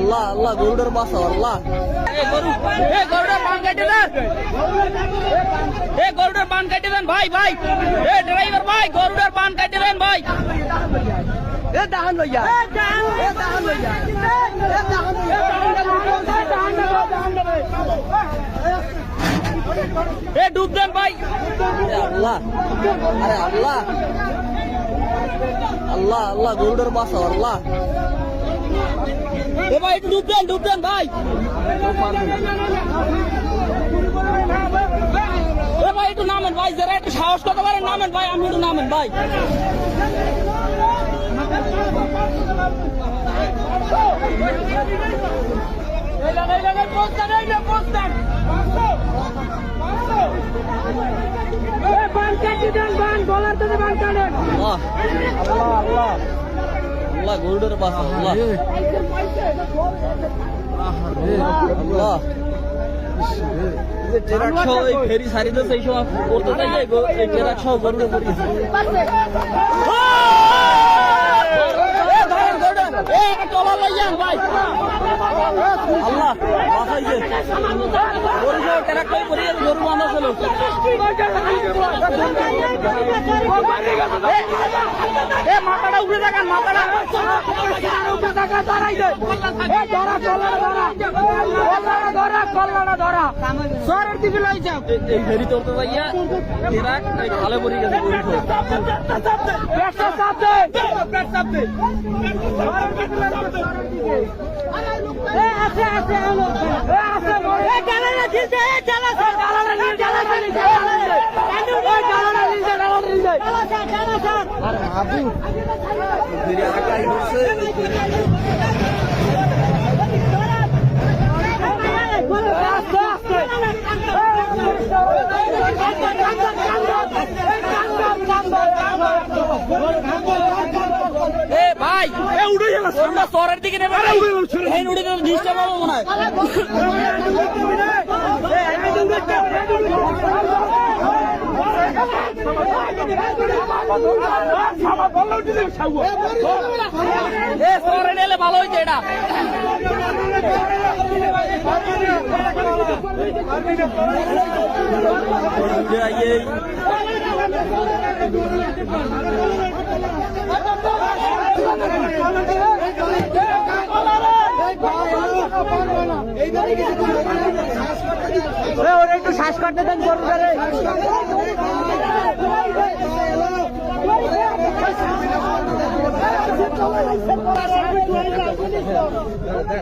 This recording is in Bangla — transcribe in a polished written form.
আল্লাহ আল্লাহ গরুটার বাসা আল্লাহ গরুটার বান কাটে দেন, গরুটার বান কাটে দেন ভাই ভাই, ড্রাইভার ভাই গরুটার বান কাটে দেন ভাই। ডুব দেন ভাই। আল্লাহ আরে আল্লাহ আল্লাহ আল্লাহ গরুটার বাসা আল্লাহ ভাই একটু ডুব দেন ভাই। ভাই একটু নামেন ভাই, যারা একটু সাহস করতে পারেন নামেন ভাই, আমি একটু নামেন ভাই। আল্লাহ আল্লাহ আল্লাহ গরুটার বাসা আল্লাহ আল্লাহ ট্রাক সহ এই ফেরি সারিতে সেই সময় করতে চাইলে এই ট্রাক সহ গরুটা পড়িয়েছে। আল্লাহ বাসাইছে ট্রাকটাই পড়িয়ে গরু বাঁধা ছিল। মাথাটা উপরে দেখান, মাথাটা এই ফেরি তোরতে যাইয়া ট্রাক খালে পড়ে গেছে ভাই উঠে গেল শহরের দিকে নেবে, উঠে গেল জিনিসটা পাবো মনে হয়। শহরে নিলে ভালো হয়েছে এটা। ওরা একটু শ্বাস কাটতে দেন গরু